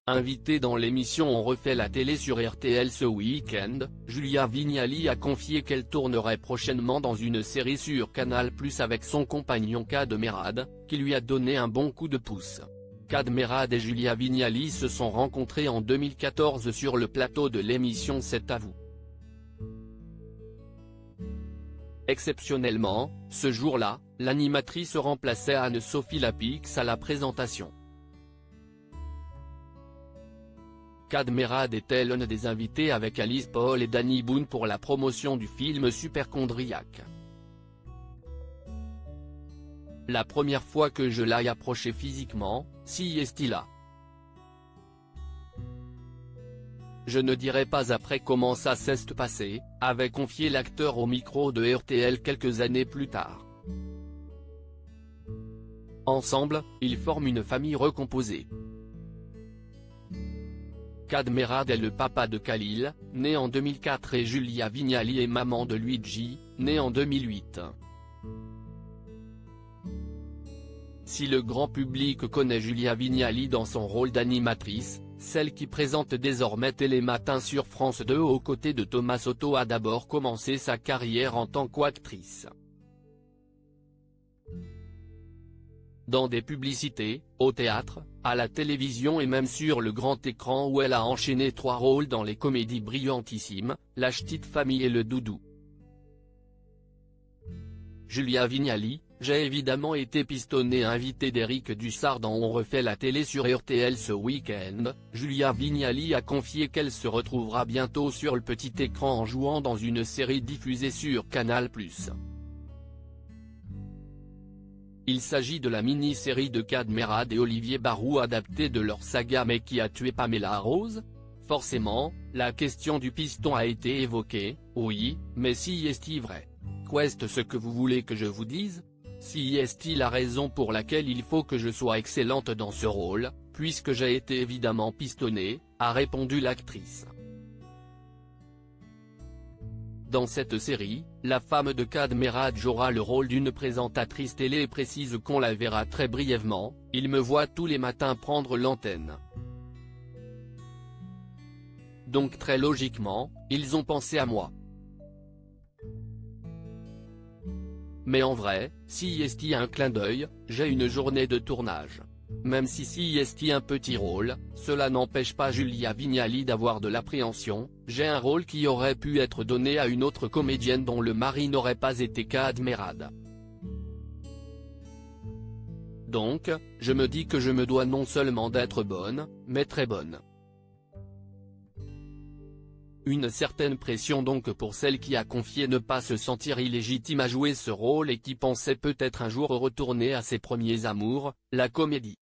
Invitée dans l'émission On refait la télé sur RTL ce week-end, Julia Vignali a confié qu'elle tournerait prochainement dans une série sur Canal+ avec son compagnon Kad Merad, qui lui a donné un bon coup de pouce. Kad Merad et Julia Vignali se sont rencontrés en 2014 sur le plateau de l'émission C'est à vous. Exceptionnellement, ce jour-là, l'animatrice remplaçait Anne-Sophie Lapix à la présentation. Kad Merad était l'un des invités avec Alice Paul et Danny Boone pour la promotion du film Superchondriac. La première fois que je l'ai approché physiquement, si est-il là. Je ne dirai pas après comment ça s'est passé, avait confié l'acteur au micro de RTL quelques années plus tard. Ensemble, ils forment une famille recomposée. Kad Merad est le papa de Khalil, né en 2004 et Julia Vignali est maman de Luigi, né en 2008. Si le grand public connaît Julia Vignali dans son rôle d'animatrice, celle qui présente désormais Télématin sur France 2 aux côtés de Thomas Soto a d'abord commencé sa carrière en tant qu'actrice. Dans des publicités, au théâtre, à la télévision et même sur le grand écran où elle a enchaîné 3 rôles dans les comédies brillantissimes, La Ch'tite Famille et Le Doudou. Julia Vignali, j'ai évidemment été pistonnée invitée d'Éric Dussard dans On refait la télé sur RTL ce week-end. Julia Vignali a confié qu'elle se retrouvera bientôt sur le petit écran en jouant dans une série diffusée sur Canal+. Il s'agit de la mini-série de Kad Merad et Olivier Barou adaptée de leur saga Mais qui a tué Pamela Rose ? Forcément, la question du piston a été évoquée, oui, mais si est-il vrai ? Qu'est-ce ce que vous voulez que je vous dise ? Si est-il la raison pour laquelle il faut que je sois excellente dans ce rôle, puisque j'ai été évidemment pistonnée, a répondu l'actrice. Dans cette série, la femme de Kad Merad jouera le rôle d'une présentatrice télé et précise qu'on la verra très brièvement, il me voit tous les matins prendre l'antenne. Donc très logiquement, ils ont pensé à moi. Mais en vrai, si est un clin d'œil, j'ai une journée de tournage. Même si est un petit rôle, cela n'empêche pas Julia Vignali d'avoir de l'appréhension, j'ai un rôle qui aurait pu être donné à une autre comédienne dont le mari n'aurait pas été Kad Merad. Donc, je me dis que je me dois non seulement d'être bonne, mais très bonne. Une certaine pression donc pour celle qui a confié ne pas se sentir illégitime à jouer ce rôle et qui pensait peut-être un jour retourner à ses premiers amours, la comédie.